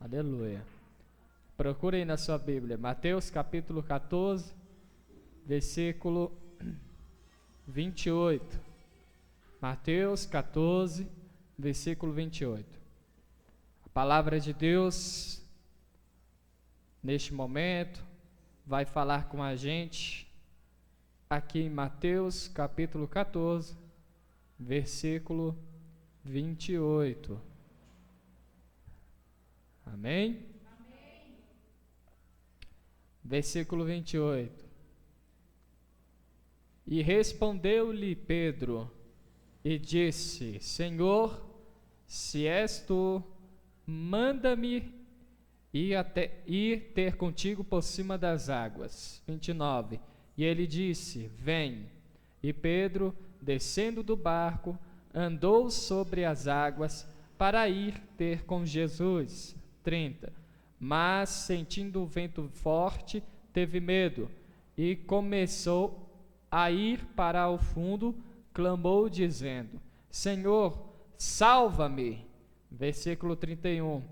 Aleluia. Procure aí na sua Bíblia, Mateus capítulo 14, versículo 28. Mateus 14, versículo 28. A palavra de Deus, neste momento, vai falar com a gente aqui em Mateus capítulo 14, versículo 28. Amém? Amém. Versículo 28. E respondeu-lhe Pedro e disse: Senhor, se és tu, manda-me ir ter contigo por cima das águas. 29. E ele disse: Vem. E Pedro, descendo do barco, andou sobre as águas para ir ter com Jesus. 30. Mas, sentindo o vento forte, teve medo e começou a ir para o fundo, clamou dizendo: Senhor, salva-me. Versículo 31.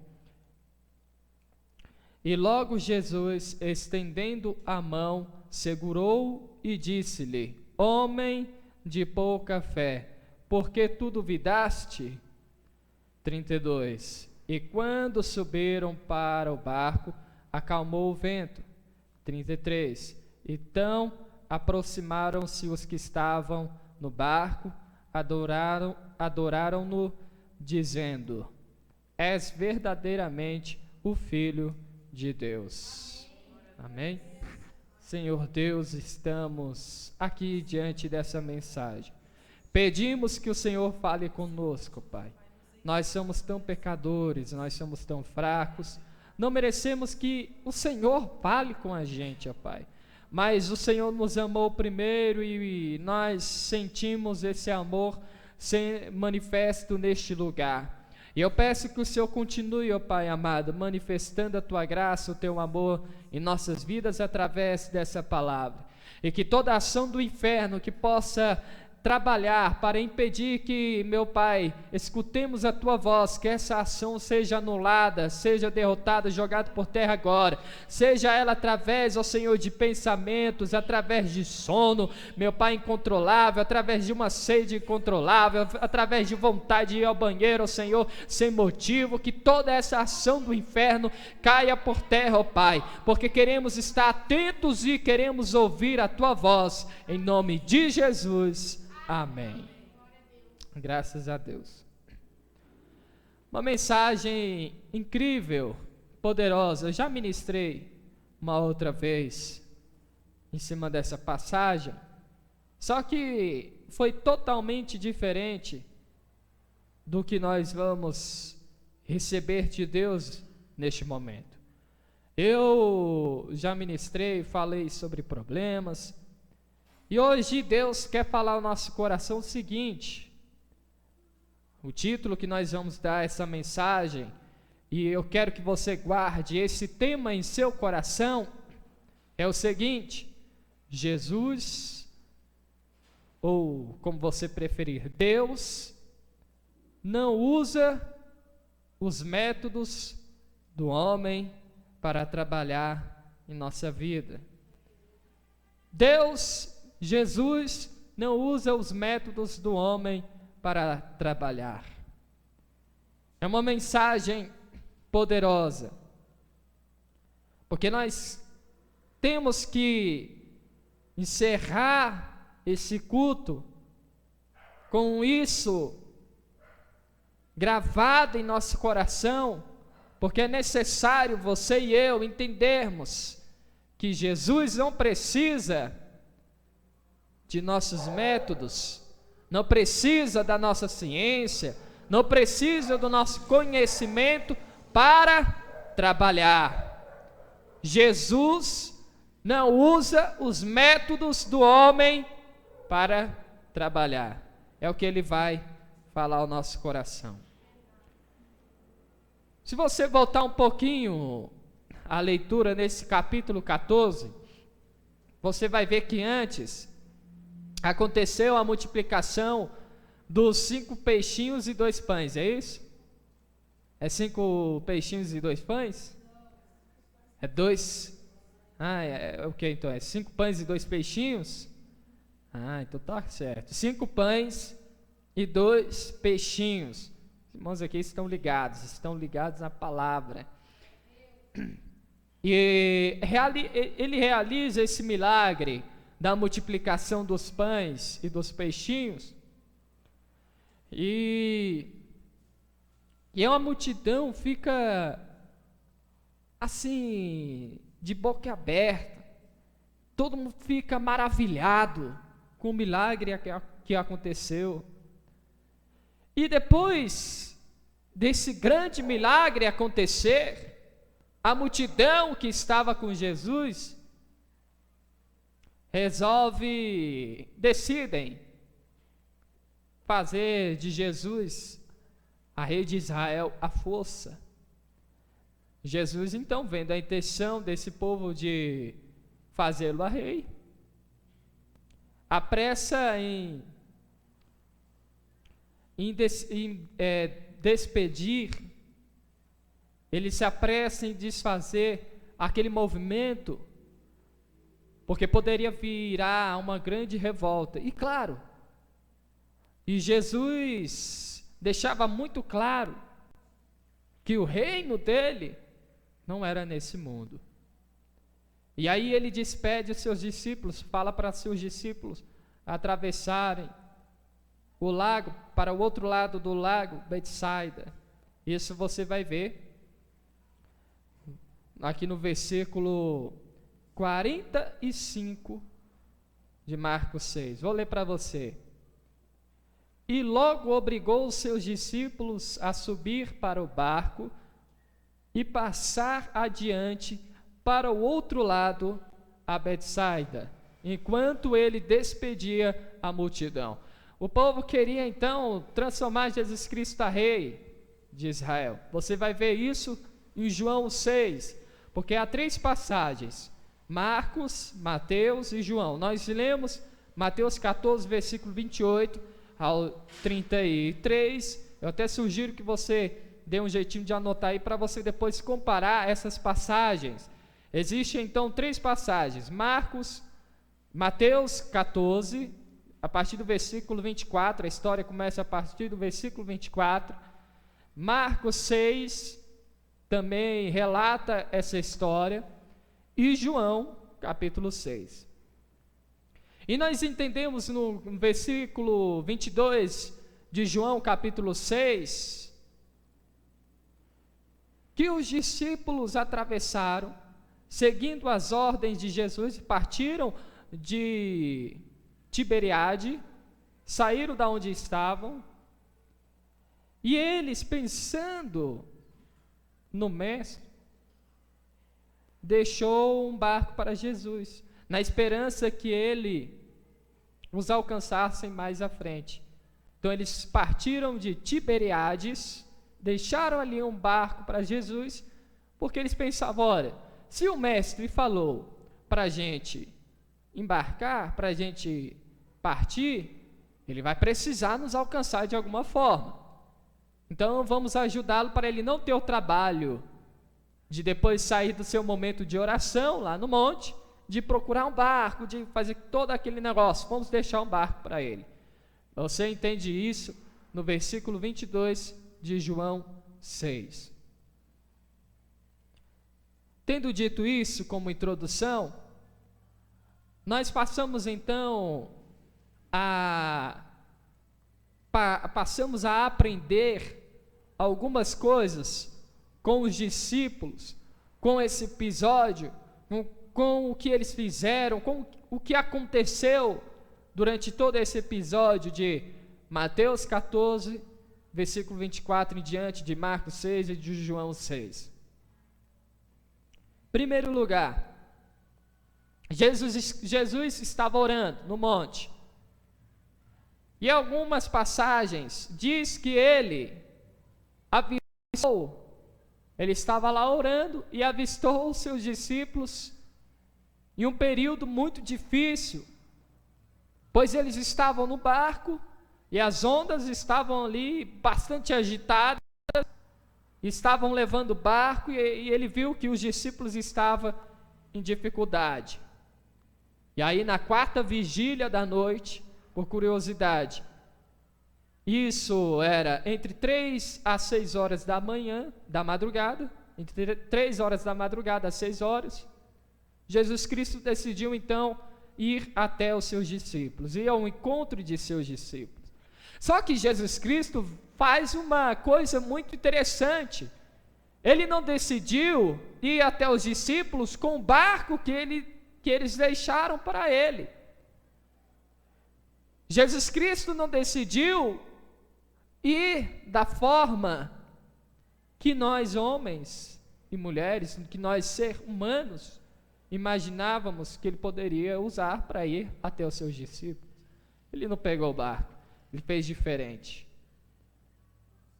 E logo Jesus, estendendo a mão, segurou e disse-lhe: Homem de pouca fé, por que tu duvidaste? 32. E quando subiram para o barco, acalmou o vento. 33. Então aproximaram-se os que estavam no barco, adoraram-no, dizendo: És verdadeiramente o Filho de Deus. Amém? Senhor Deus, estamos aqui diante dessa mensagem. Pedimos que o Senhor fale conosco, Pai. Nós somos tão pecadores, nós somos tão fracos, não merecemos que o Senhor fale com a gente, ó Pai. Mas o Senhor nos amou primeiro e nós sentimos esse amor ser manifesto neste lugar. E eu peço que o Senhor continue, ó Pai amado, manifestando a Tua graça, o Teu amor em nossas vidas através dessa palavra. E que toda ação do inferno que possa trabalhar para impedir que, meu Pai, escutemos a Tua voz, que essa ação seja anulada, seja derrotada, jogada por terra agora, seja ela através, ó Senhor, de pensamentos, através de sono, meu Pai, incontrolável, através de uma sede incontrolável, através de vontade de ir ao banheiro, ó Senhor, sem motivo, que toda essa ação do inferno caia por terra, ó Pai, porque queremos estar atentos e queremos ouvir a Tua voz, em nome de Jesus. Amém. Graças a Deus. Uma mensagem incrível, poderosa. Eu já ministrei uma outra vez em cima dessa passagem, só que foi totalmente diferente do que nós vamos receber de Deus neste momento. Eu já ministrei, falei sobre problemas. E hoje Deus quer falar ao nosso coração o seguinte, o título que nós vamos dar a essa mensagem, e eu quero que você guarde esse tema em seu coração, é o seguinte: Jesus, ou como você preferir, Deus, não usa os métodos do homem para trabalhar em nossa vida. Jesus não usa os métodos do homem para trabalhar. É uma mensagem poderosa, porque nós temos que encerrar esse culto com isso gravado em nosso coração, porque é necessário você e eu entendermos que Jesus não precisa de nossos métodos, não precisa da nossa ciência, não precisa do nosso conhecimento para trabalhar. Jesus não usa os métodos do homem para trabalhar. É o que ele vai falar ao nosso coração. Se você voltar um pouquinho a leitura nesse capítulo 14, você vai ver que antes aconteceu a multiplicação dos 5 peixinhos e 2 pães, é isso? É 5 peixinhos e 2 pães? É 2. É o que então? É 5 pães e 2 peixinhos? Então tá certo. 5 pães e 2 peixinhos. Os irmãos aqui estão ligados na palavra. E ele realiza esse milagre da multiplicação dos pães e dos peixinhos. E a multidão fica assim, de boca aberta. Todo mundo fica maravilhado com o milagre que aconteceu. E depois desse grande milagre acontecer, a multidão que estava com Jesus decidem fazer de Jesus, a rei de Israel, a força. Jesus, então, vendo a intenção desse povo de fazê-lo a rei, apressa em despedir, ele se apressa em desfazer aquele movimento, porque poderia virar uma grande revolta. E claro, Jesus deixava muito claro que o reino dele não era nesse mundo. E aí ele despede os seus discípulos, fala para seus discípulos atravessarem o lago para o outro lado do lago, Betsaida. Isso você vai ver aqui no versículo 45 de Marcos 6. Vou ler para você. E logo obrigou os seus discípulos a subir para o barco e passar adiante para o outro lado, a Betsaida, enquanto ele despedia a multidão. O povo queria então transformar Jesus Cristo a rei de Israel. Você vai ver isso em João 6, porque há 3 passagens, Marcos, Mateus e João. Nós lemos Mateus 14, versículo 28 ao 33. Eu até sugiro que você dê um jeitinho de anotar aí para você depois comparar essas passagens. Existem então 3 passagens, Mateus 14, a partir do versículo 24, a história começa a partir do versículo 24, Marcos 6, também relata essa história, e João, capítulo 6. E nós entendemos no versículo 22 de João, capítulo 6, que os discípulos atravessaram, seguindo as ordens de Jesus, e partiram de Tiberiade, saíram da onde estavam, e eles, pensando no mestre, deixou um barco para Jesus, na esperança que ele os alcançassem mais à frente. Então eles partiram de Tiberiades, deixaram ali um barco para Jesus, porque eles pensavam, olha, se o mestre falou para a gente embarcar, para a gente partir, ele vai precisar nos alcançar de alguma forma. Então vamos ajudá-lo para ele não ter o trabalho de depois sair do seu momento de oração lá no monte, de procurar um barco, de fazer todo aquele negócio. Vamos deixar um barco para ele. Você entende isso no versículo 22 de João 6. Tendo dito isso como introdução, nós passamos então passamos a aprender algumas coisas com os discípulos, com esse episódio, com o que eles fizeram, com o que aconteceu durante todo esse episódio de Mateus 14, versículo 24 em diante, de Marcos 6 e de João 6. Primeiro lugar, Jesus estava orando no monte. E algumas passagens diz que ele estava lá orando e avistou os seus discípulos em um período muito difícil, pois eles estavam no barco e as ondas estavam ali bastante agitadas, estavam levando o barco e ele viu que os discípulos estavam em dificuldade. E aí na quarta vigília da noite, por curiosidade, isso era entre 3 às 6 horas da manhã, da madrugada, entre 3 horas da madrugada às 6 horas, Jesus Cristo decidiu então ir até os seus discípulos, ir ao encontro de seus discípulos. Só que Jesus Cristo faz uma coisa muito interessante. Ele não decidiu ir até os discípulos com o barco que eles deixaram para ele. Jesus Cristo não decidiu ir da forma que nós homens e mulheres, que nós seres humanos, imaginávamos que ele poderia usar para ir até os seus discípulos. Ele não pegou o barco, ele fez diferente.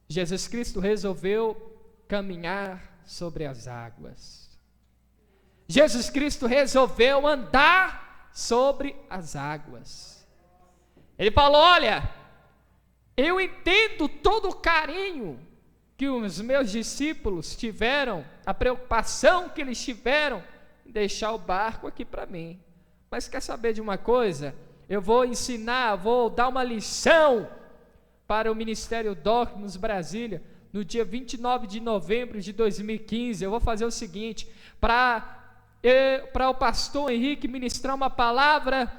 Jesus Cristo resolveu caminhar sobre as águas. Jesus Cristo resolveu andar sobre as águas. Ele falou: olha, eu entendo todo o carinho que os meus discípulos tiveram, a preocupação que eles tiveram em deixar o barco aqui para mim. Mas quer saber de uma coisa? Eu vou ensinar, vou dar uma lição para o Ministério Docmos Brasília, no dia 29 de novembro de 2015, eu vou fazer o seguinte, para o pastor Henrique ministrar uma palavra,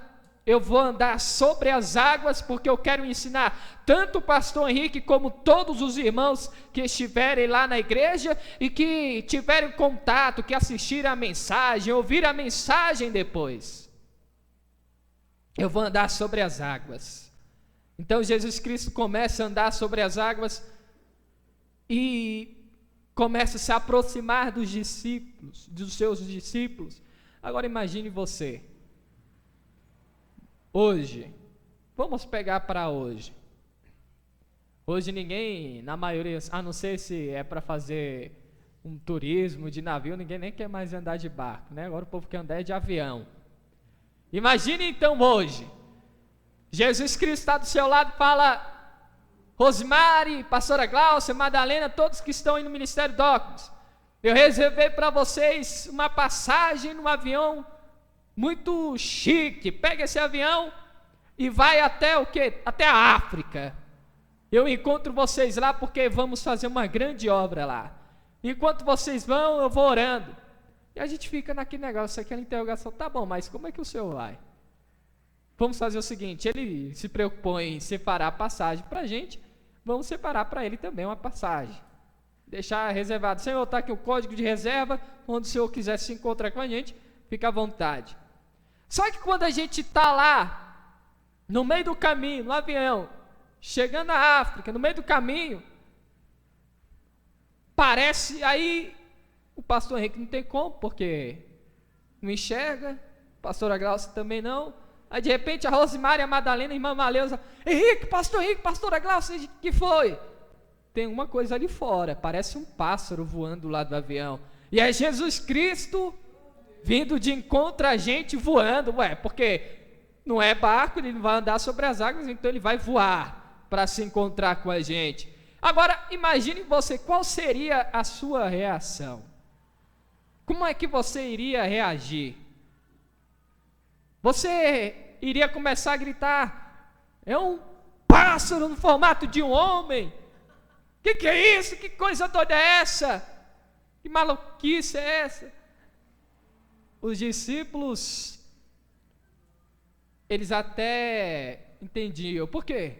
eu vou andar sobre as águas, porque eu quero ensinar tanto o pastor Henrique, como todos os irmãos que estiverem lá na igreja, e que tiverem contato, que assistiram a mensagem, ouviram a mensagem depois. Eu vou andar sobre as águas. Então Jesus Cristo começa a andar sobre as águas, e começa a se aproximar dos discípulos, dos seus discípulos. Agora imagine você, hoje, vamos pegar para hoje. Hoje ninguém, na maioria, a não ser se é para fazer um turismo de navio, ninguém nem quer mais andar de barco, né? Agora o povo quer andar de avião. Imagine então hoje, Jesus Cristo está do seu lado e fala: Rosemary, pastora Glaucia, Madalena, todos que estão aí no Ministério Docmos, eu reservei para vocês uma passagem num avião muito chique. Pega esse avião e vai até o quê? Até a África. Eu encontro vocês lá porque vamos fazer uma grande obra lá. Enquanto vocês vão, eu vou orando. E a gente fica naquele negócio, aquela interrogação: tá bom, mas como é que o senhor vai? Vamos fazer o seguinte, ele se preocupou em separar a passagem para a gente, vamos separar para ele também uma passagem. Deixar reservado: Senhor, está aqui o código de reserva, onde o senhor quiser se encontrar com a gente, fica à vontade. Só que quando a gente está lá, no meio do caminho, no avião, chegando à África, no meio do caminho, parece, aí o pastor Henrique não tem como, porque não enxerga, a pastora Glaucia também não. Aí de repente a Rosemary, a Madalena, a irmã Maleusa: Henrique, pastora Glaucia, o que foi? Tem uma coisa ali fora, parece um pássaro voando lá do avião. E é Jesus Cristo vindo de encontro a gente voando, porque não é barco, ele não vai andar sobre as águas, então ele vai voar para se encontrar com a gente. Agora, imagine você, qual seria a sua reação? Como é que você iria reagir? Você iria começar a gritar: é um pássaro no formato de um homem? Que é isso? Que coisa doida é essa? Que maluquice é essa? Os discípulos, eles até entendiam. Por quê?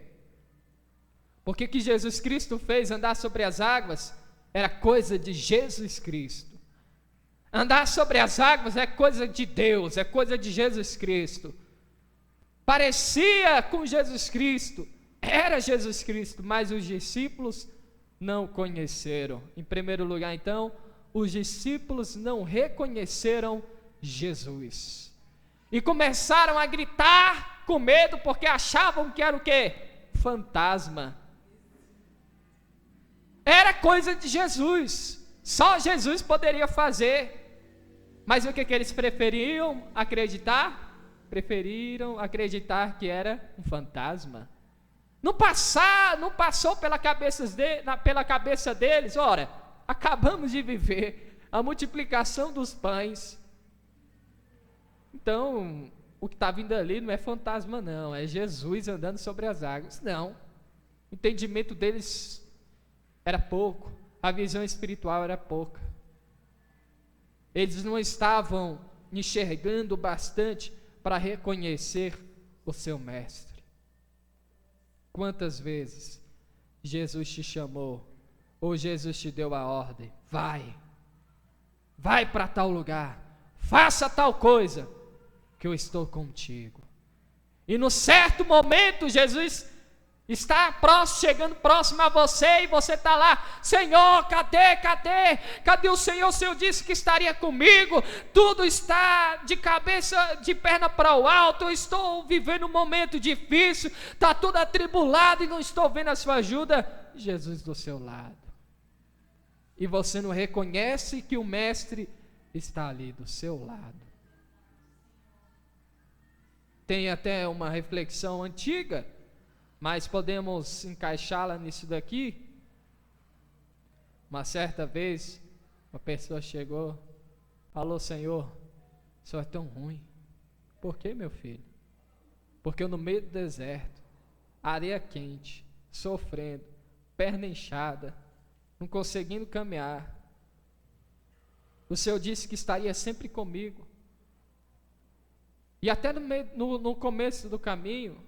Porque que Jesus Cristo fez andar sobre as águas era coisa de Jesus Cristo. Andar sobre as águas é coisa de Deus, é coisa de Jesus Cristo. Parecia com Jesus Cristo, era Jesus Cristo, mas os discípulos não conheceram. Em primeiro lugar, então, os discípulos não reconheceram Jesus. E começaram a gritar com medo, porque achavam que era o quê? Fantasma. Era coisa de Jesus, só Jesus poderia fazer. Mas o que eles preferiam acreditar? Preferiram acreditar que era um fantasma. Não passou pela cabeça deles: ora, acabamos de viver a multiplicação dos pães. Então, o que está vindo ali não é fantasma não, é Jesus andando sobre as águas. Não, o entendimento deles era pouco, a visão espiritual era pouca. Eles não estavam enxergando bastante para reconhecer o seu mestre. Quantas vezes Jesus te chamou, ou Jesus te deu a ordem, vai para tal lugar, faça tal coisa, que eu estou contigo. E no certo momento, Jesus está chegando próximo a você, e você está lá, Senhor, cadê o Senhor? O Senhor disse que estaria comigo, tudo está de cabeça, de perna para o alto, eu estou vivendo um momento difícil, está tudo atribulado e não estou vendo a sua ajuda. Jesus do seu lado, e você não reconhece que o mestre está ali do seu lado. Tem até uma reflexão antiga, mas podemos encaixá-la nisso daqui. Uma certa vez, uma pessoa chegou, falou: Senhor, o Senhor é tão ruim. Por quê, meu filho? Porque eu no meio do deserto, areia quente, sofrendo, perna inchada, não conseguindo caminhar, o Senhor disse que estaria sempre comigo. E até no começo do caminho,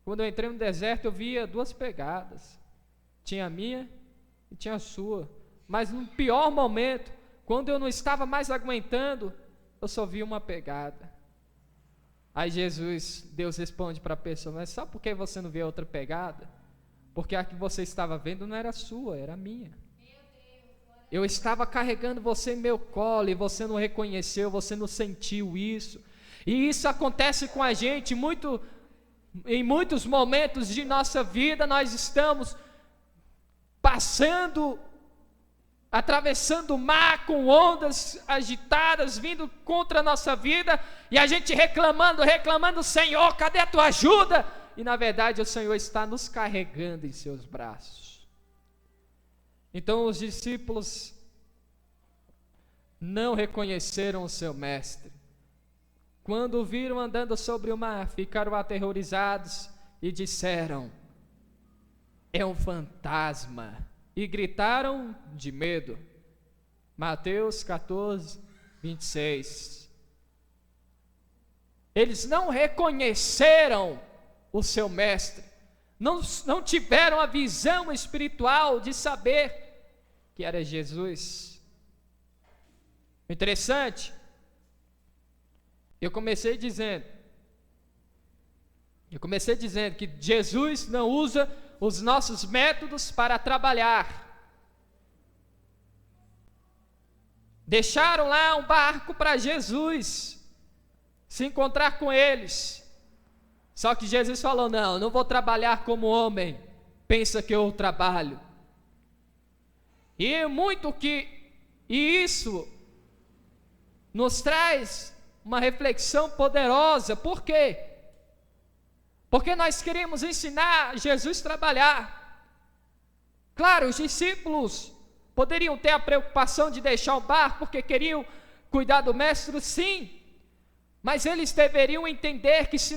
quando eu entrei no deserto, eu via duas pegadas, tinha a minha e tinha a sua, mas no pior momento, quando eu não estava mais aguentando, eu só via uma pegada. Aí Deus responde para a pessoa: mas sabe por que você não vê outra pegada? Porque a que você estava vendo não era sua, era minha. Eu estava carregando você em meu colo, e você não reconheceu, você não sentiu isso. E isso acontece com a gente em muitos momentos de nossa vida. Nós estamos atravessando o mar com ondas agitadas, vindo contra a nossa vida, e a gente reclamando: Senhor, cadê a tua ajuda? E na verdade o Senhor está nos carregando em seus braços. Então os discípulos não reconheceram o seu mestre. Quando o viram andando sobre o mar, ficaram aterrorizados e disseram: é um fantasma, e gritaram de medo. Mateus 14, 26. Eles não reconheceram o seu mestre, não tiveram a visão espiritual de saber que era Jesus. Interessante, eu comecei dizendo que Jesus não usa os nossos métodos para trabalhar. Deixaram lá um barco para Jesus se encontrar com eles. Só que Jesus falou: não vou trabalhar como homem pensa que eu trabalho. E isso nos traz uma reflexão poderosa. Por quê? Porque nós queremos ensinar Jesus a trabalhar. Claro, os discípulos poderiam ter a preocupação de deixar o barco porque queriam cuidar do mestre, sim. Mas eles deveriam entender que se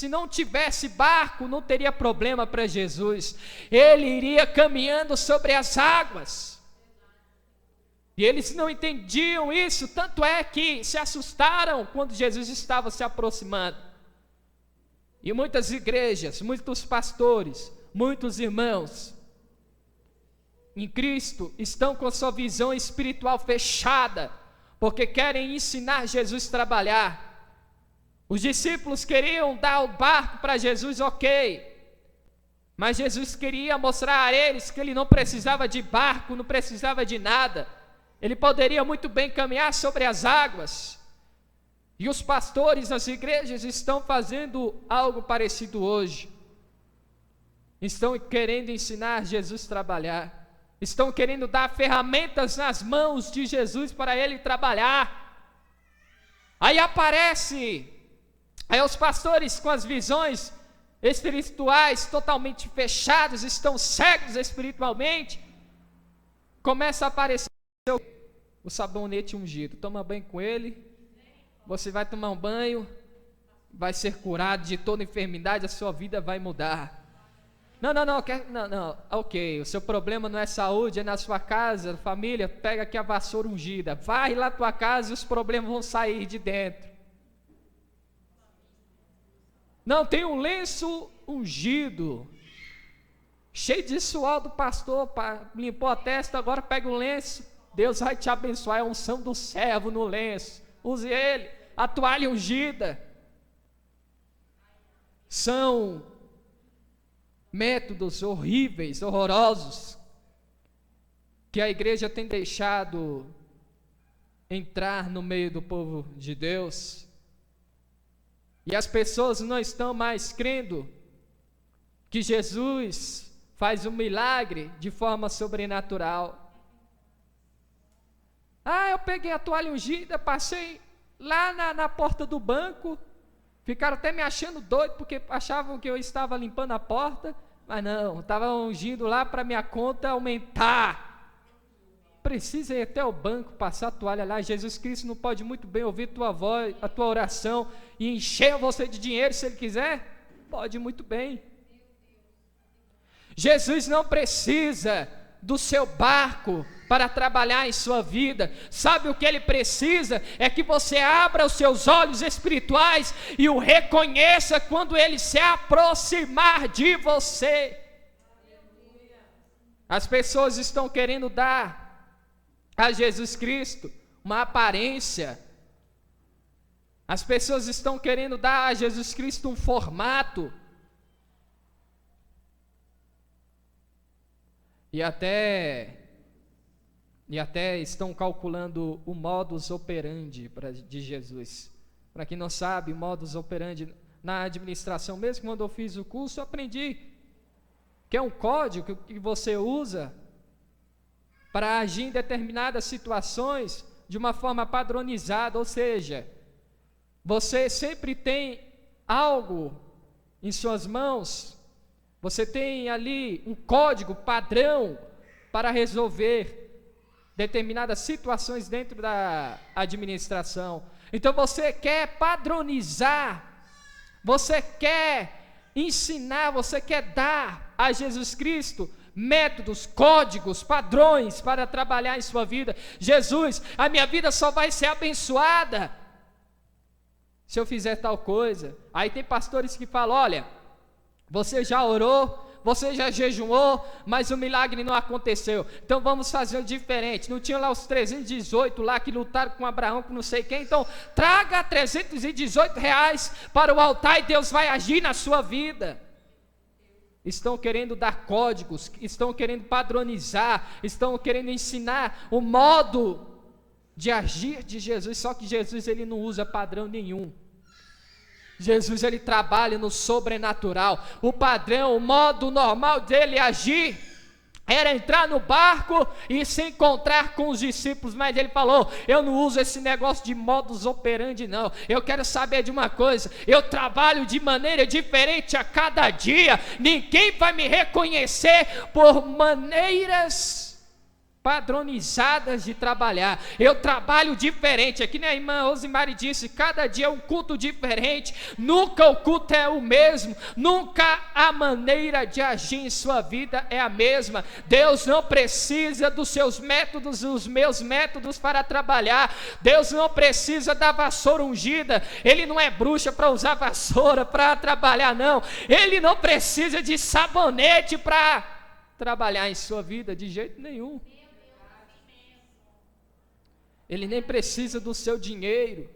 não tivesse barco, não teria problema para Jesus. Ele iria caminhando sobre as águas. E eles não entendiam isso, tanto é que se assustaram quando Jesus estava se aproximando. E muitas igrejas, muitos pastores, muitos irmãos em Cristo estão com sua visão espiritual fechada, porque querem ensinar Jesus a trabalhar. Os discípulos queriam dar o barco para Jesus, ok, mas Jesus queria mostrar a eles que ele não precisava de barco, não precisava de nada. Ele poderia muito bem caminhar sobre as águas. E os pastores nas igrejas estão fazendo algo parecido hoje. Estão querendo ensinar Jesus a trabalhar. Estão querendo dar ferramentas nas mãos de Jesus para ele trabalhar. Aí os pastores com as visões espirituais totalmente fechados, estão cegos espiritualmente. Começa a aparecer o sabonete ungido. Toma banho com ele. Você vai tomar um banho, vai ser curado de toda enfermidade, a sua vida vai mudar. Não, ok, o seu problema não é saúde, é na sua casa, família, pega aqui a vassoura ungida, vai lá na tua casa e os problemas vão sair de dentro. Não, tem um lenço ungido, cheio de suor do pastor, limpou a testa, agora pega o lenço, Deus vai te abençoar, é a unção do servo no lenço, use ele, a toalha ungida. São métodos horríveis, horrorosos, que a igreja tem deixado entrar no meio do povo de Deus, e as pessoas não estão mais crendo que Jesus faz um milagre de forma sobrenatural. Eu peguei a toalha ungida, passei lá na porta do banco, ficaram até me achando doido, porque achavam que eu estava limpando a porta, mas não, estava ungindo lá para minha conta aumentar. Precisa ir até o banco, passar a toalha lá. Jesus Cristo não pode muito bem ouvir tua voz, a tua oração, e encher você de dinheiro se Ele quiser? Pode muito bem. Jesus não precisa do seu barco para trabalhar em sua vida. Sabe o que Ele precisa? É que você abra os seus olhos espirituais e o reconheça quando Ele se aproximar de você. As pessoas estão querendo dar a Jesus Cristo uma aparência. As pessoas estão querendo dar a Jesus Cristo um formato. E até estão calculando o modus operandi de Jesus. Para quem não sabe, o modus operandi na administração, mesmo quando eu fiz o curso, eu aprendi que é um código que você usa para agir em determinadas situações de uma forma padronizada, ou seja, você sempre tem algo em suas mãos, você tem ali um código padrão para resolver determinadas situações dentro da administração. Então você quer padronizar, você quer ensinar, você quer dar a Jesus Cristo métodos, códigos, padrões para trabalhar em sua vida. Jesus, a minha vida só vai ser abençoada se eu fizer tal coisa. Aí tem pastores que falam: olha, você já orou, você já jejuou, mas o milagre não aconteceu, então vamos fazer diferente. Não tinha lá os 318 lá que lutaram com Abraão, com não sei quem, então traga 318 reais para o altar e Deus vai agir na sua vida. Estão querendo dar códigos, estão querendo padronizar, estão querendo ensinar o modo de agir de Jesus, só que Jesus ele não usa padrão nenhum. Jesus ele trabalha no sobrenatural. O padrão, o modo normal dele agir era entrar no barco e se encontrar com os discípulos, mas ele falou: eu não uso esse negócio de modus operandi não, eu quero saber de uma coisa, eu trabalho de maneira diferente a cada dia, ninguém vai me reconhecer por maneiras padronizadas de trabalhar, eu trabalho diferente. Aqui a irmã Rosimari disse, cada dia é um culto diferente, nunca o culto é o mesmo, nunca a maneira de agir em sua vida é a mesma. Deus não precisa dos seus métodos, dos meus métodos para trabalhar. Deus não precisa da vassoura ungida, Ele não é bruxa para usar vassoura para trabalhar não, Ele não precisa de sabonete para trabalhar em sua vida de jeito nenhum. Ele nem precisa do seu dinheiro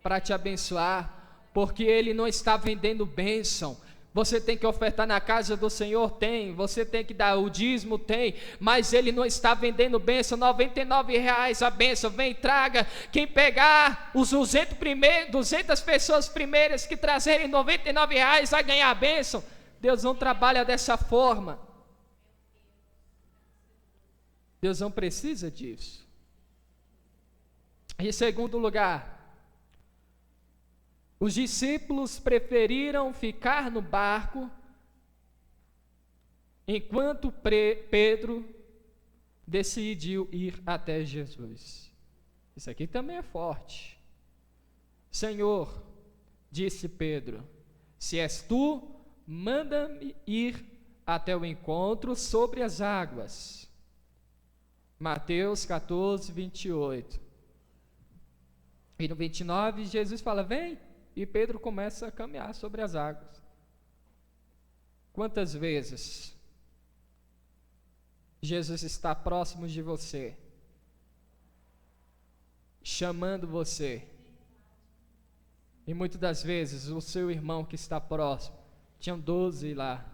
para te abençoar, porque Ele não está vendendo bênção. Você tem que ofertar na casa do Senhor? Tem. Você tem que dar o dízimo? Tem. Mas Ele não está vendendo bênção, R$99 a bênção, vem, traga. Quem pegar os 200 pessoas primeiras que trazerem R$99 vai ganhar a bênção. Deus não trabalha dessa forma. Deus não precisa disso. Em segundo lugar, os discípulos preferiram ficar no barco, enquanto Pedro decidiu ir até Jesus. Isso aqui também é forte. Senhor, disse Pedro, se és tu, manda-me ir até o encontro sobre as águas. Mateus 14, 28. E no 29, Jesus fala, vem, e Pedro começa a caminhar sobre as águas. Quantas vezes Jesus está próximo de você, chamando você, e muitas das vezes o seu irmão que está próximo, tinham 12 lá,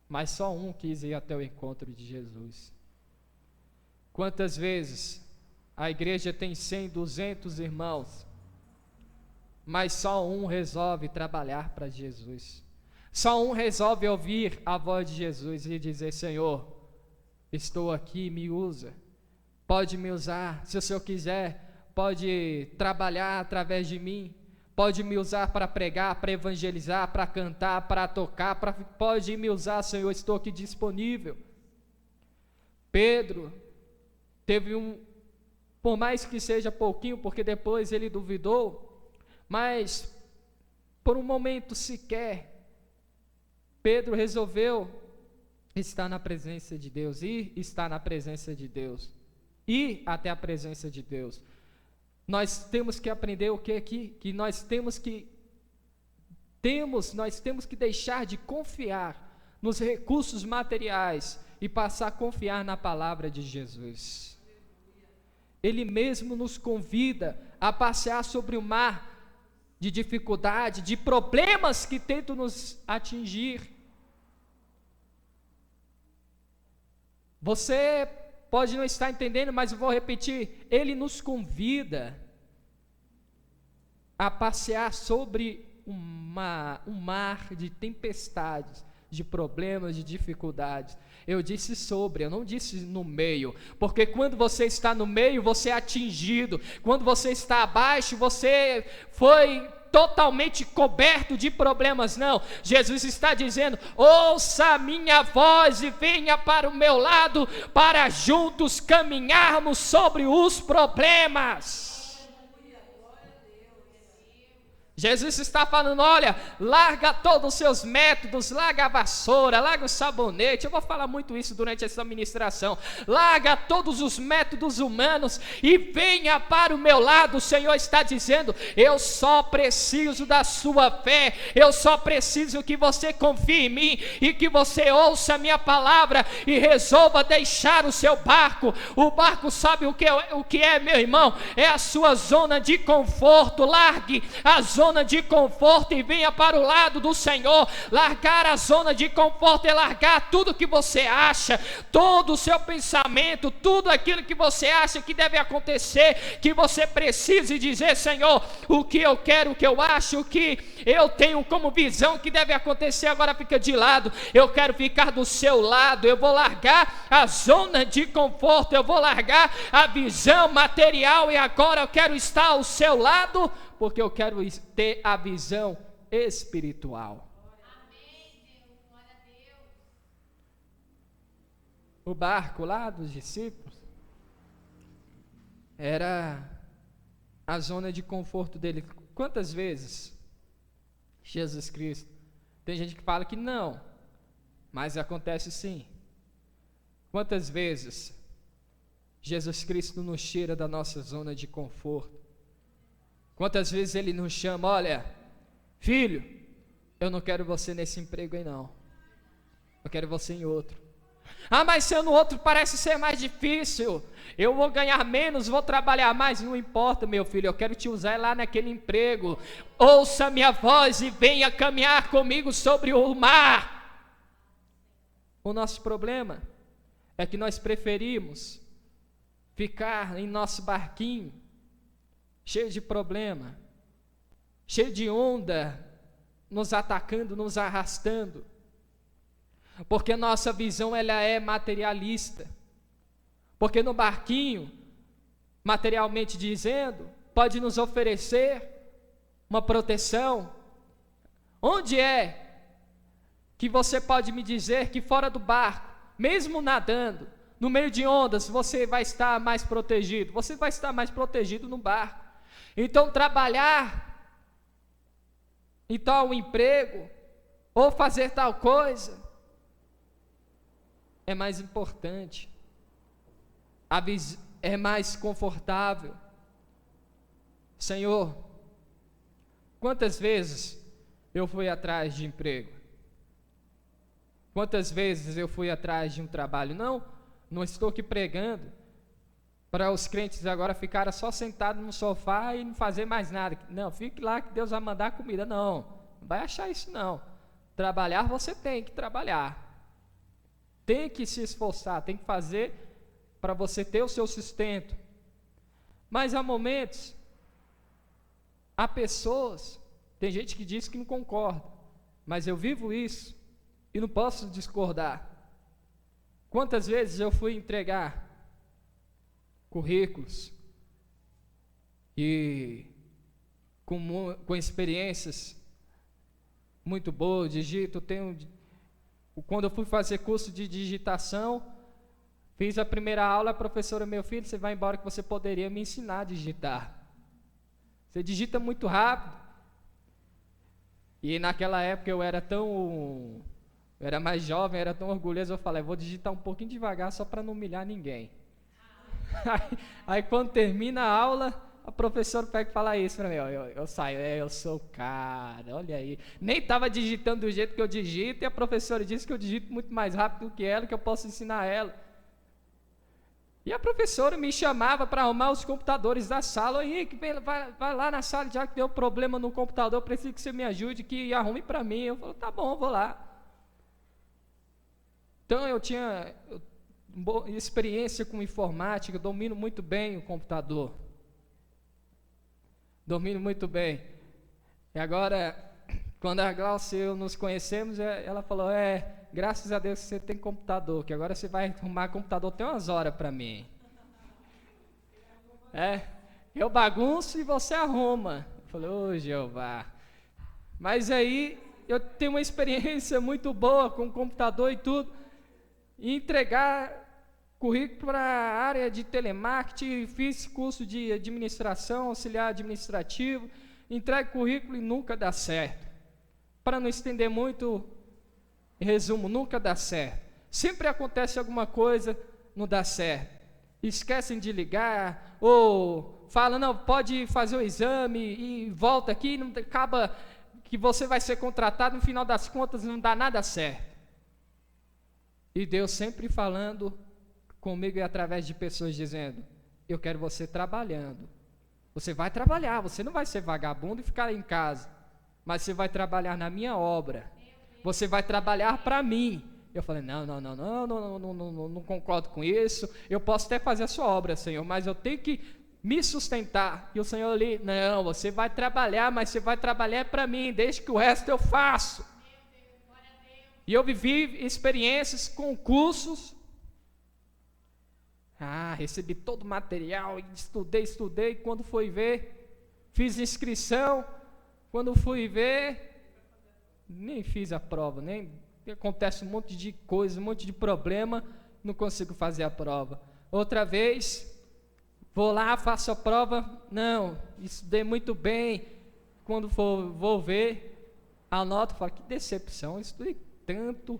mas só um quis ir até o encontro de Jesus. Quantas vezes a igreja tem 100, 200 irmãos, mas só um resolve trabalhar para Jesus, só um resolve ouvir a voz de Jesus e dizer, Senhor, estou aqui, me usa, pode me usar, se o Senhor quiser, pode trabalhar através de mim, pode me usar para pregar, para evangelizar, para cantar, para tocar, pode me usar, Senhor, estou aqui disponível. Pedro teve por mais que seja pouquinho, porque depois ele duvidou, mas por um momento sequer, Pedro resolveu estar na presença de Deus, ir estar na presença de Deus, ir até a presença de Deus. Nós temos que aprender o que aqui? Que nós temos que deixar de confiar nos recursos materiais e passar a confiar na palavra de Jesus. Ele mesmo nos convida a passear sobre o mar de dificuldade, de problemas que tentam nos atingir. Você pode não estar entendendo, mas eu vou repetir, ele nos convida a passear sobre um mar de tempestades, de problemas, de dificuldades. Eu disse sobre, eu não disse no meio, porque quando você está no meio, você é atingido, quando você está abaixo, você foi totalmente coberto de problemas. Não, Jesus está dizendo, ouça a minha voz e venha para o meu lado, para juntos caminharmos sobre os problemas. Jesus está falando, olha, larga todos os seus métodos, larga a vassoura, larga o sabonete, eu vou falar muito isso durante essa ministração, larga todos os métodos humanos e venha para o meu lado. O Senhor está dizendo, eu só preciso da sua fé, eu só preciso que você confie em mim e que você ouça a minha palavra e resolva deixar o seu barco. O barco sabe o que é, meu irmão? É a sua zona de conforto. Largue a zona de conforto e venha para o lado do Senhor. Largar a zona de conforto é largar tudo que você acha, todo o seu pensamento, tudo aquilo que você acha que deve acontecer, que você precisa, e dizer, Senhor, o que eu quero, o que eu acho, o que eu tenho como visão que deve acontecer, agora fica de lado. Eu quero ficar do seu lado, eu vou largar a zona de conforto, eu vou largar a visão material e agora eu quero estar ao seu lado, porque eu quero ter a visão espiritual. Amém, glória a Deus. O barco lá dos discípulos era a zona de conforto dele. Quantas vezes Jesus Cristo, tem gente que fala que não, mas acontece sim. Quantas vezes Jesus Cristo nos tira da nossa zona de conforto? Quantas vezes Ele nos chama, olha, filho, eu não quero você nesse emprego aí não, eu quero você em outro. Ah, mas se eu no outro parece ser mais difícil, eu vou ganhar menos, vou trabalhar mais, não importa, meu filho, eu quero te usar lá naquele emprego. Ouça minha voz e venha caminhar comigo sobre o mar. O nosso problema é que nós preferimos ficar em nosso barquinho, cheio de problema, cheio de onda, nos atacando, nos arrastando, porque nossa visão ela é materialista, porque no barquinho, materialmente dizendo, pode nos oferecer uma proteção. Onde é que você pode me dizer que fora do barco, mesmo nadando, no meio de ondas, você vai estar mais protegido. Você vai estar mais protegido no barco. Então, trabalhar em tal emprego, ou fazer tal coisa, é mais importante, é mais confortável. Senhor, quantas vezes eu fui atrás de emprego? Quantas vezes eu fui atrás de um trabalho? Não estou aqui pregando para os crentes agora ficarem só sentados no sofá e não fazer mais nada. Não, fique lá que Deus vai mandar comida. Não vai achar isso não. Trabalhar você tem que trabalhar. Tem que se esforçar, tem que fazer para você ter o seu sustento. Mas há momentos, há pessoas, tem gente que diz que não concorda, mas eu vivo isso e não posso discordar. Quantas vezes eu fui entregar currículos e com experiências muito boas, quando eu fui fazer curso de digitação, fiz a primeira aula, a professora, meu filho, você vai embora que você poderia me ensinar a digitar. Você digita muito rápido. E naquela época eu era mais jovem, era tão orgulhoso, eu falei, vou digitar um pouquinho devagar só para não humilhar ninguém. Aí quando termina a aula, a professora pega e fala isso para mim, eu saio, eu sou o cara, olha aí. Nem estava digitando do jeito que eu digito, e a professora disse que eu digito muito mais rápido do que ela, que eu posso ensinar ela. E a professora me chamava para arrumar os computadores da sala. Henrique, vai lá na sala, já que deu problema no computador, preciso que você me ajude, que arrume para mim. Eu falei, tá bom, vou lá. Então eu tinha experiência com informática, domino muito bem o computador. Domino muito bem. E agora, quando a Glaucia e eu nos conhecemos, ela falou, graças a Deus que você tem computador, que agora você vai arrumar computador até umas horas para mim. Eu bagunço e você arruma. Eu falei, ô Jeová. Mas aí, eu tenho uma experiência muito boa com o computador e tudo, e entregar currículo para a área de telemarketing, fiz curso de administração, auxiliar administrativo, entrego currículo e nunca dá certo. Para não estender muito, em resumo, nunca dá certo. Sempre acontece alguma coisa, não dá certo. Esquecem de ligar, ou falam, não, pode fazer o exame e volta aqui, não acaba que você vai ser contratado, no final das contas não dá nada certo. E Deus sempre falando comigo e através de pessoas dizendo, eu quero você trabalhando. Você vai trabalhar, você não vai ser vagabundo e ficar em casa, mas você vai trabalhar na minha obra. Você vai trabalhar para mim. Eu falei, não concordo com isso. Eu posso até fazer a sua obra, Senhor, mas eu tenho que me sustentar. E o Senhor ali, não, você vai trabalhar, mas você vai trabalhar para mim, desde que o resto eu faço. E eu vivi experiências, concursos. Recebi todo o material, estudei, quando fui ver, fiz inscrição, quando fui ver, nem fiz a prova, nem acontece um monte de coisa, um monte de problema, não consigo fazer a prova. Outra vez, vou lá, faço a prova, não, estudei muito bem, quando vou ver, anoto, falo, que decepção, eu estudei tanto,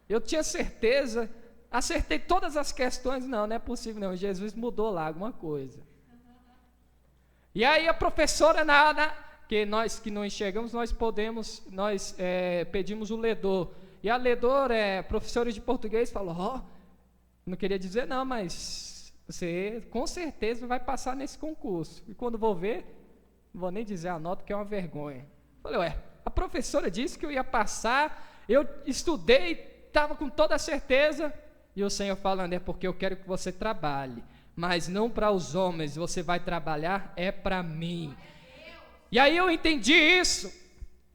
eu tinha certeza, acertei todas as questões, não é possível não, Jesus mudou lá alguma coisa. E aí a professora que nós que não enxergamos, nós pedimos o ledor, e a ledor, professora de português, falou, não queria dizer não, mas você com certeza vai passar nesse concurso, e quando vou ver, não vou nem dizer a nota, que é uma vergonha. Falei, a professora disse que eu ia passar, eu estudei, estava com toda a certeza, e o Senhor falando, porque eu quero que você trabalhe, mas não para os homens, você vai trabalhar, para mim. E aí eu entendi isso,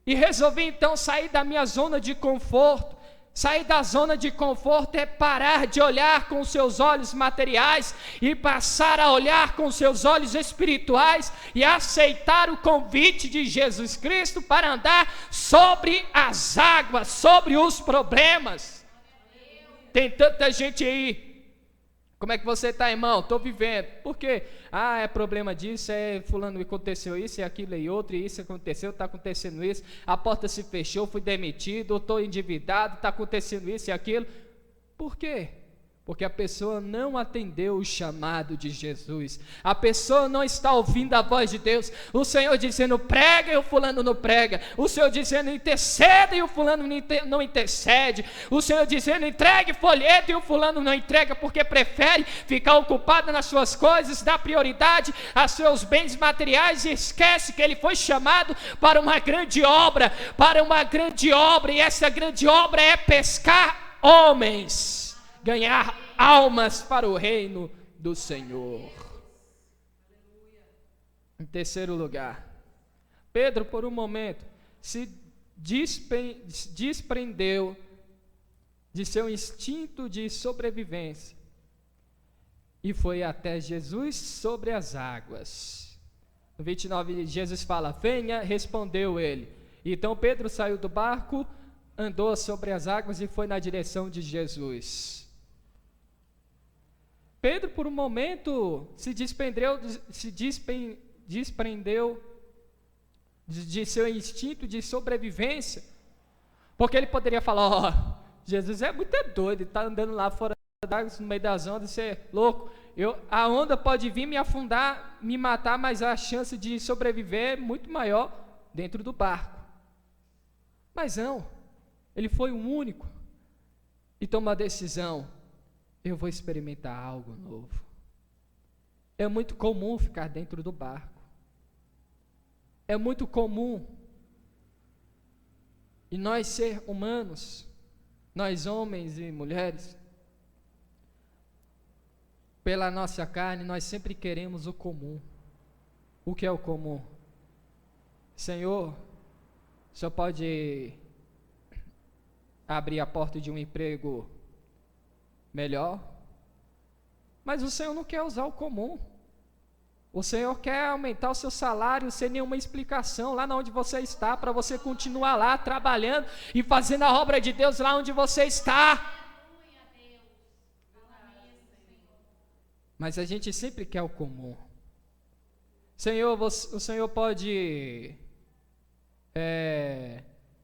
e resolvi então sair da minha zona de conforto. Sair da zona de conforto é parar de olhar com os seus olhos materiais e passar a olhar com os seus olhos espirituais e aceitar o convite de Jesus Cristo para andar sobre as águas, sobre os problemas. Tem tanta gente aí. Como é que você está, irmão? Estou vivendo. Por quê? É problema disso, fulano aconteceu isso, e aquilo e outro, e isso aconteceu, está acontecendo isso, a porta se fechou, fui demitido, estou endividado, está acontecendo isso e aquilo. Por quê? Porque a pessoa não atendeu o chamado de Jesus, a pessoa não está ouvindo a voz de Deus, o Senhor dizendo prega e o fulano não prega, o Senhor dizendo interceda e o fulano não intercede, o Senhor dizendo entregue folheto e o fulano não entrega, porque prefere ficar ocupado nas suas coisas, dá prioridade a seus bens materiais e esquece que ele foi chamado para uma grande obra, e essa grande obra é pescar homens, ganhar almas para o reino do Senhor. Em terceiro lugar, Pedro por um momento se desprendeu de seu instinto de sobrevivência e foi até Jesus sobre as águas. No 29, Jesus fala: venha, respondeu ele. Então Pedro saiu do barco, andou sobre as águas e foi na direção de Jesus. Pedro, por um momento, se desprendeu de seu instinto de sobrevivência, porque ele poderia falar: Jesus é muito doido, ele está andando lá fora das águas, no meio das ondas, você é louco, a onda pode vir me afundar, me matar, mas a chance de sobreviver é muito maior dentro do barco. Mas não, ele foi o único e tomou a decisão: eu vou experimentar algo novo. É muito comum ficar dentro do barco. É muito comum. E nós, seres humanos, nós homens e mulheres, pela nossa carne, nós sempre queremos o comum. O que é o comum? Senhor, o Senhor pode abrir a porta de um emprego melhor, mas o Senhor não quer usar o comum. O Senhor quer aumentar o seu salário sem nenhuma explicação lá onde você está, para você continuar lá trabalhando e fazendo a obra de Deus lá onde você está. Mas a gente sempre quer o comum. Senhor, o Senhor pode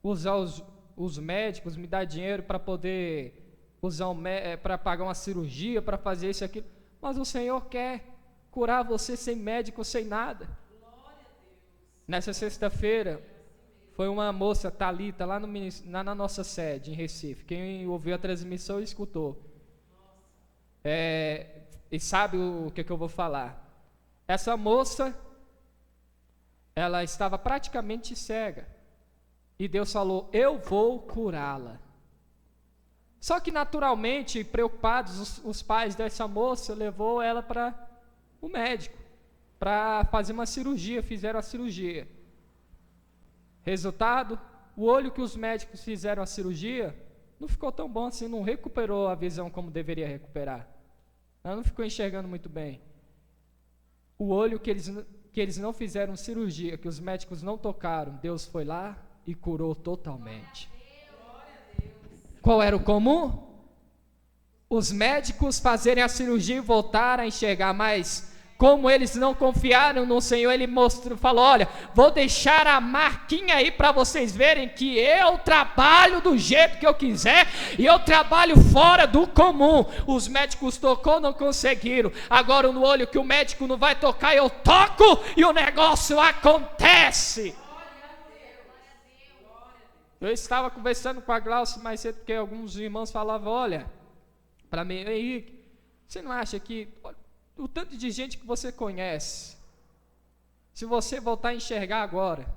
usar os médicos, me dar dinheiro para poder para pagar uma cirurgia, para fazer isso e aquilo, mas o Senhor quer curar você sem médico, sem nada. Nessa sexta-feira, foi uma moça, Thalita, lá na nossa sede, em Recife. Quem ouviu a transmissão escutou. E sabe o que eu vou falar. Essa moça, ela estava praticamente cega, e Deus falou: eu vou curá-la. Só que naturalmente, preocupados, os pais dessa moça levou ela para o médico, para fazer uma cirurgia, fizeram a cirurgia. Resultado, o olho que os médicos fizeram a cirurgia, não ficou tão bom assim, não recuperou a visão como deveria recuperar. Ela não ficou enxergando muito bem. O olho que eles não fizeram cirurgia, que os médicos não tocaram, Deus foi lá e curou totalmente. Qual era o comum? Os médicos fazerem a cirurgia e voltar a enxergar, mas como eles não confiaram no Senhor, ele falou: olha, vou deixar a marquinha aí para vocês verem que eu trabalho do jeito que eu quiser e eu trabalho fora do comum. Os médicos tocou, não conseguiram. Agora no olho que o médico não vai tocar, eu toco e o negócio acontece. Eu estava conversando com a Glaucia mais cedo, porque alguns irmãos falavam: olha, para mim, Henrique, você não acha que o tanto de gente que você conhece, se você voltar a enxergar agora,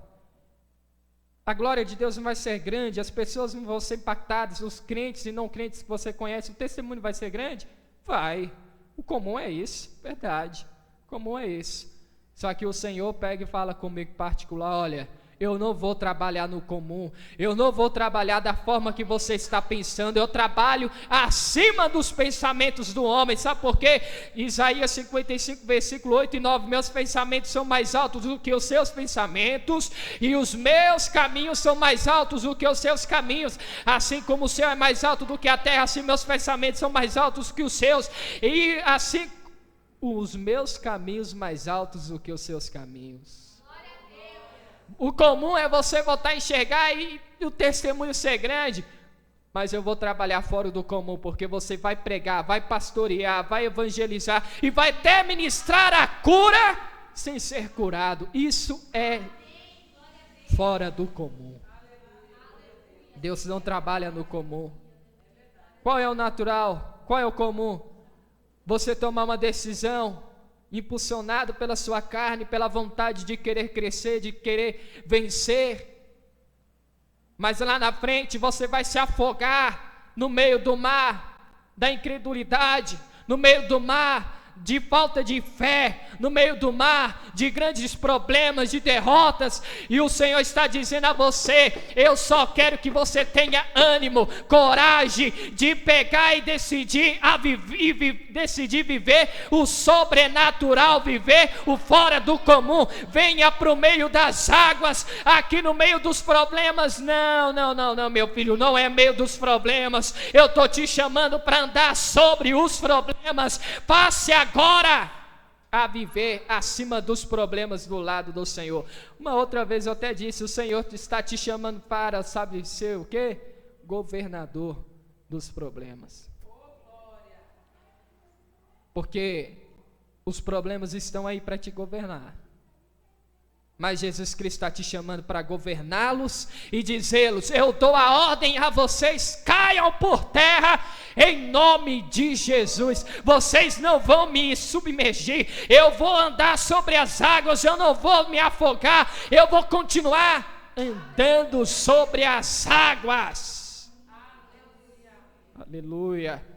a glória de Deus não vai ser grande, as pessoas não vão ser impactadas, os crentes e não crentes que você conhece, o testemunho vai ser grande? Vai. O comum é isso, verdade. O comum é isso. Só que o Senhor pega e fala comigo em particular: olha, Eu não vou trabalhar no comum, eu não vou trabalhar da forma que você está pensando, eu trabalho acima dos pensamentos do homem. Sabe por quê? Isaías 55, versículo 8 e 9: meus pensamentos são mais altos do que os seus pensamentos, e os meus caminhos são mais altos do que os seus caminhos. Assim como o céu é mais alto do que a terra, assim meus pensamentos são mais altos que os seus, e assim os meus caminhos mais altos do que os seus caminhos. O comum é você voltar a enxergar e o testemunho ser grande, mas eu vou trabalhar fora do comum, porque você vai pregar, vai pastorear, vai evangelizar e vai até ministrar a cura sem ser curado. Isso é fora do comum. Deus não trabalha no comum. Qual é o natural? Qual é o comum? Você tomar uma decisão impulsionado pela sua carne, pela vontade de querer crescer, de querer vencer, mas lá na frente você vai se afogar no meio do mar da incredulidade, no meio do mar de falta de fé, no meio do mar de grandes problemas, de derrotas, e o Senhor está dizendo a você: eu só quero que você tenha ânimo, coragem de pegar e decidir decidir viver o sobrenatural, viver o fora do comum. Venha para o meio das águas, aqui no meio dos problemas. Não, meu filho, não é meio dos problemas. Eu estou te chamando para andar sobre os problemas. Passe agora a viver acima dos problemas do lado do Senhor. Uma outra vez eu até disse: o Senhor está te chamando para, sabe ser o quê? Governador dos problemas. Porque os problemas estão aí para te governar, mas Jesus Cristo está te chamando para governá-los e dizê-los: eu dou a ordem a vocês, caiam por terra em nome de Jesus. Vocês não vão me submergir, eu vou andar sobre as águas, eu não vou me afogar, eu vou continuar andando sobre as águas. Aleluia.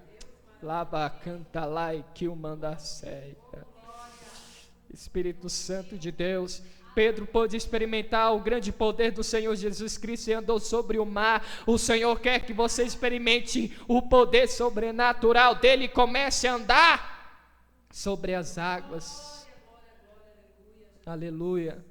Lava, canta lá e que o manda seca. Espírito Santo de Deus. Pedro pôde experimentar o grande poder do Senhor Jesus Cristo e andou sobre o mar. O Senhor quer que você experimente o poder sobrenatural dele e comece a andar sobre as águas. Aleluia.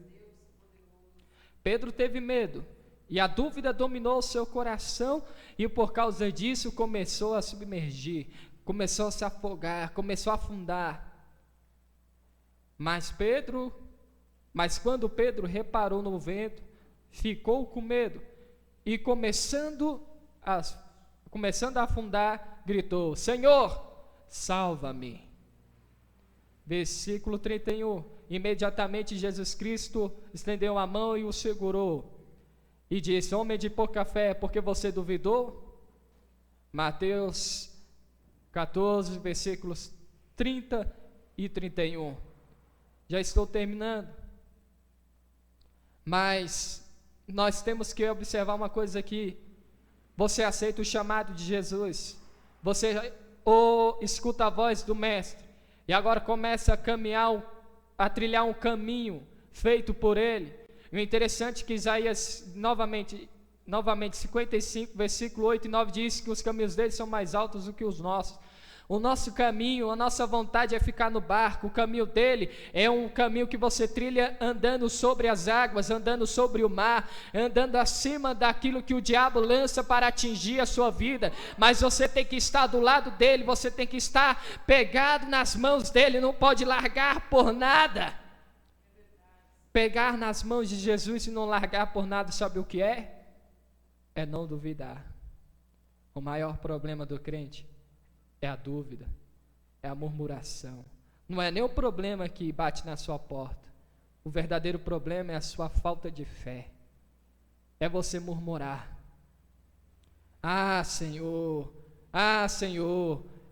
Pedro teve medo e a dúvida dominou o seu coração, e por causa disso começou a submergir, começou a se afogar, começou a afundar. Mas quando Pedro reparou no vento, ficou com medo e começando a afundar, gritou: Senhor, salva-me. Versículo 31, imediatamente Jesus Cristo estendeu a mão e o segurou e disse: homem de pouca fé, porque você duvidou? Mateus 14, versículos 30 e 31. Já estou terminando. Mas nós temos que observar uma coisa aqui. Você aceita o chamado de Jesus, você escuta a voz do Mestre, e agora começa a trilhar um caminho feito por Ele. E o interessante é que Isaías, novamente 55, versículo 8 e 9, diz que os caminhos dele são mais altos do que os nossos. O nosso caminho, a nossa vontade é ficar no barco. O caminho dele é um caminho que você trilha andando sobre as águas, andando sobre o mar, andando acima daquilo que o diabo lança para atingir a sua vida. Mas você tem que estar do lado dele, você tem que estar pegado nas mãos dele, não pode largar por nada. Pegar nas mãos de Jesus e não largar por nada, sabe o que é? É não duvidar. O maior problema do crente é a dúvida, é a murmuração. Não é nem o problema que bate na sua porta. O verdadeiro problema é a sua falta de fé. É você murmurar: ah, Senhor,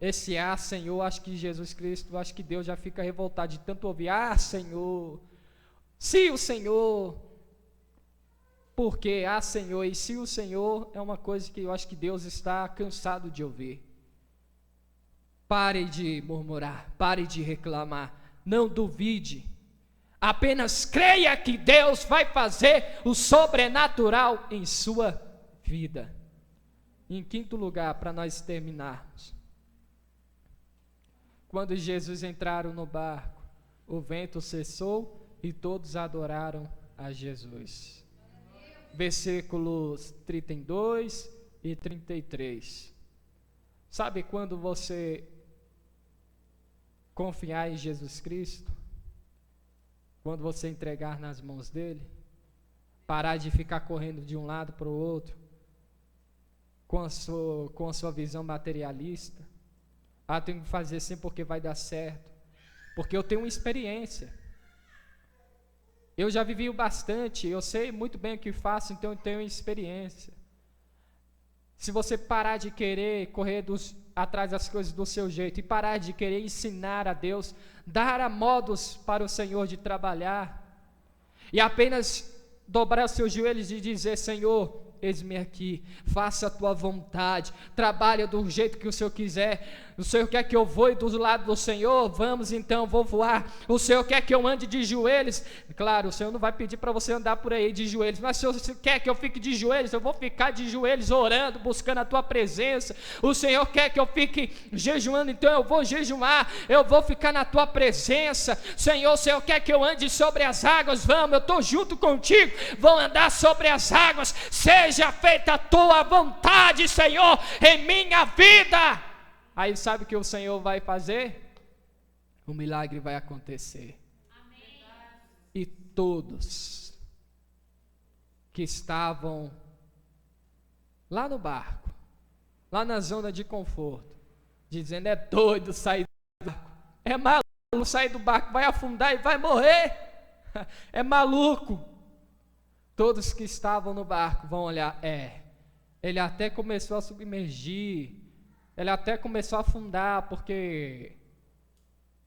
esse Senhor, acho que Jesus Cristo, acho que Deus já fica revoltado de tanto ouvir: ah, Senhor, se o Senhor, porque Senhor, e se o Senhor é uma coisa que eu acho que Deus está cansado de ouvir. Pare de murmurar, pare de reclamar, não duvide. Apenas creia que Deus vai fazer o sobrenatural em sua vida. Em quinto lugar, para nós terminarmos, quando Jesus entraram no barco, o vento cessou e todos adoraram a Jesus. Versículos 32 e 33. Sabe quando você confiar em Jesus Cristo? Quando você entregar nas mãos dele? Parar de ficar correndo de um lado para o outro, com a sua visão materialista. Tenho que fazer assim porque vai dar certo. Porque eu tenho uma experiência. Eu já vivi bastante, eu sei muito bem o que faço, então eu tenho experiência. Se você parar de querer correr atrás das coisas do seu jeito e parar de querer ensinar a Deus, dar a modos para o Senhor de trabalhar, e apenas dobrar os seus joelhos e dizer: Senhor, eis-me aqui, faça a tua vontade, trabalha do jeito que o Senhor quiser. O Senhor quer que eu voe do lado do Senhor? Vamos então, vou voar. O Senhor quer que eu ande de joelhos? Claro, o Senhor não vai pedir para você andar por aí de joelhos, mas se o Senhor quer que eu fique de joelhos, eu vou ficar de joelhos orando, buscando a tua presença. O Senhor quer que eu fique jejuando, então eu vou jejuar, eu vou ficar na tua presença. Senhor, o Senhor quer que eu ande sobre as águas? Vamos, eu estou junto contigo, vou andar sobre as águas. Seja feita a tua vontade, Senhor, em minha vida. Aí sabe o que o Senhor vai fazer? O milagre vai acontecer. Amém. E todos que estavam lá no barco, lá na zona de conforto, dizendo: é doido sair do barco, é maluco sair do barco, vai afundar e vai morrer, é maluco. Todos que estavam no barco vão olhar: ele até começou a submergir, ele até começou a afundar, porque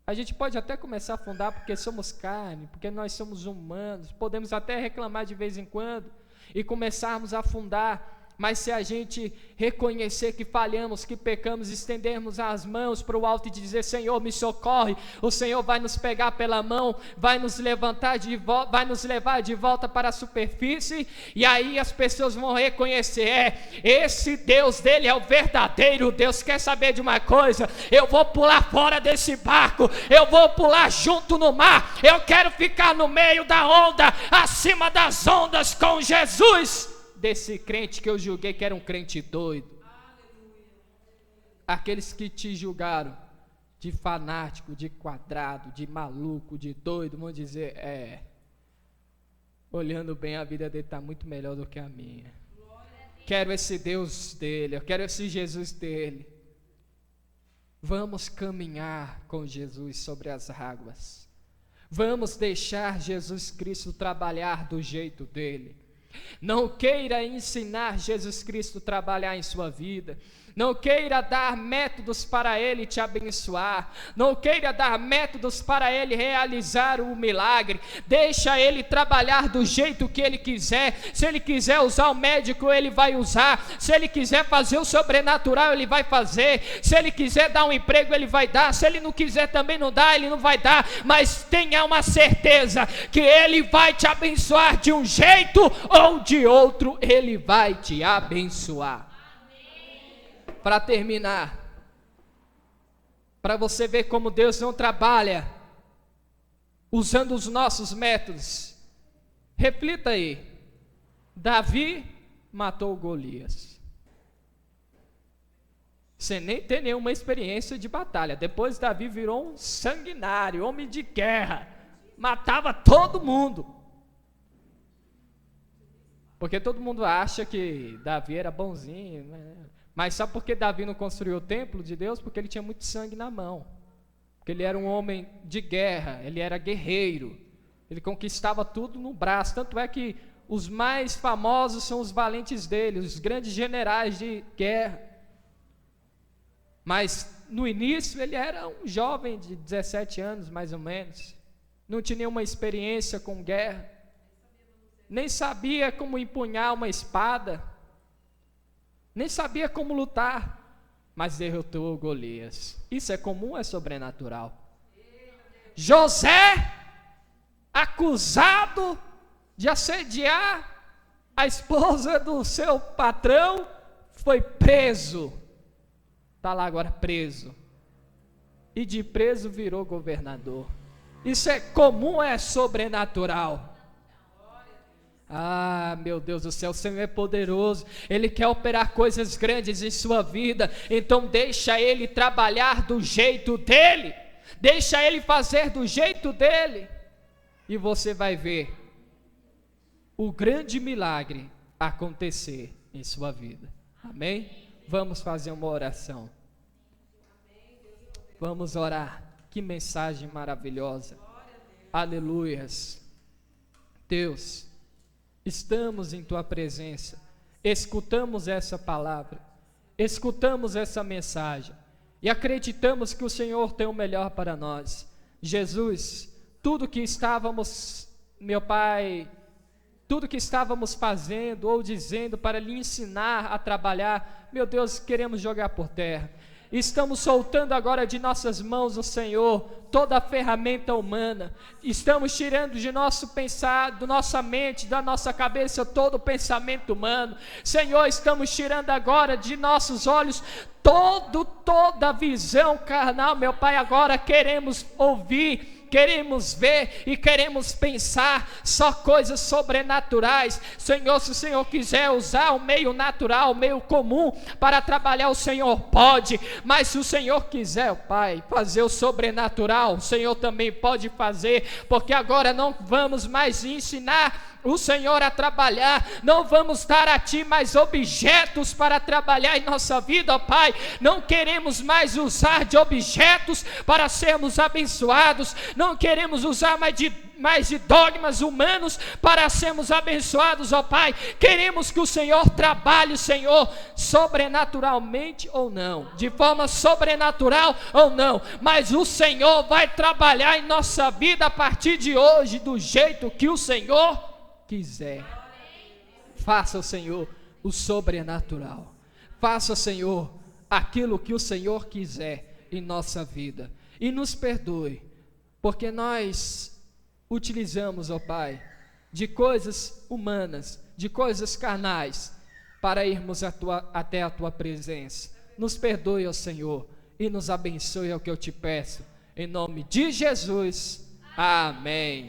a gente pode até começar a afundar porque somos carne, porque nós somos humanos, podemos até reclamar de vez em quando e começarmos a afundar. Mas se a gente reconhecer que falhamos, que pecamos, estendermos as mãos para o alto e dizer: Senhor, me socorre, o Senhor vai nos pegar pela mão, vai nos levantar de volta, vai nos levar de volta para a superfície, e aí as pessoas vão reconhecer: esse Deus dele é o verdadeiro Deus. Quer saber de uma coisa? Eu vou pular fora desse barco, eu vou pular junto no mar, eu quero ficar no meio da onda, acima das ondas com Jesus. Desse crente que eu julguei que era um crente doido. Aleluia. Aqueles que te julgaram de fanático, de quadrado, de maluco, de doido, vão dizer: olhando bem, a vida dele está muito melhor do que a minha. Quero esse Deus dele, eu quero esse Jesus dele. Vamos caminhar com Jesus sobre as águas. Vamos deixar Jesus Cristo trabalhar do jeito dele. Não queira ensinar Jesus Cristo a trabalhar em sua vida. Não queira dar métodos para Ele te abençoar. Não queira dar métodos para Ele realizar o milagre. Deixa Ele trabalhar do jeito que Ele quiser. Se Ele quiser usar o médico, Ele vai usar. Se Ele quiser fazer o sobrenatural, Ele vai fazer. Se Ele quiser dar um emprego, Ele vai dar. Se Ele não quiser também não dá, Ele não vai dar. Mas tenha uma certeza que Ele vai te abençoar de um jeito ou de outro. Ele vai te abençoar. Para terminar, para você ver como Deus não trabalha usando os nossos métodos, reflita aí. Davi matou Golias. Sem nem ter nenhuma experiência de batalha. Depois Davi virou um sanguinário, homem de guerra, matava todo mundo. Porque todo mundo acha que Davi era bonzinho, né? Mas sabe por que Davi não construiu o templo de Deus? Porque ele tinha muito sangue na mão. Porque ele era um homem de guerra, ele era guerreiro. Ele conquistava tudo no braço. Tanto é que os mais famosos são os valentes dele, os grandes generais de guerra. Mas no início ele era um jovem de 17 anos, mais ou menos. Não tinha nenhuma experiência com guerra. Nem sabia como empunhar uma espada. Nem sabia como lutar, mas derrotou Golias. Isso é comum ou é sobrenatural? José, acusado de assediar a esposa do seu patrão, foi preso. Está lá agora preso. E de preso virou governador. Isso é comum, é sobrenatural. Ah, meu Deus do céu, o Senhor é poderoso, Ele quer operar coisas grandes em sua vida, então deixa Ele trabalhar do jeito dEle, deixa Ele fazer do jeito dEle, e você vai ver o grande milagre acontecer em sua vida, amém? Vamos fazer uma oração, vamos orar, que mensagem maravilhosa, aleluias, Deus, estamos em Tua presença, escutamos essa palavra, escutamos essa mensagem e acreditamos que o Senhor tem o melhor para nós. Jesus, tudo que estávamos, meu Pai, tudo que estávamos fazendo ou dizendo para lhe ensinar a trabalhar, meu Deus, queremos jogar por terra. Estamos soltando agora de nossas mãos, o Senhor, toda a ferramenta humana. Estamos tirando de nosso pensar, da nossa mente, da nossa cabeça, todo o pensamento humano. Senhor, estamos tirando agora de nossos olhos toda a visão carnal, meu Pai. Agora queremos ouvir, queremos ver e queremos pensar só coisas sobrenaturais. Senhor, se o Senhor quiser usar o meio natural, o meio comum para trabalhar, o Senhor pode, mas se o Senhor quiser, Pai, fazer o sobrenatural, o Senhor também pode fazer, porque agora não vamos mais ensinar o Senhor a trabalhar, não vamos dar a Ti mais objetos para trabalhar em nossa vida, ó Pai. Não queremos mais usar de objetos para sermos abençoados, não queremos usar mais de dogmas humanos para sermos abençoados, ó Pai. Queremos que o Senhor trabalhe, Senhor, sobrenaturalmente ou não, de forma sobrenatural ou não, mas o Senhor vai trabalhar em nossa vida a partir de hoje, do jeito que o Senhor quiser. Faça, Senhor, o sobrenatural. Faça, Senhor, aquilo que o Senhor quiser em nossa vida. E nos perdoe, porque nós utilizamos, ó Pai, de coisas humanas, de coisas carnais, para irmos até a Tua presença. Nos perdoe, ó Senhor, e nos abençoe, é o que eu te peço. Em nome de Jesus. Amém.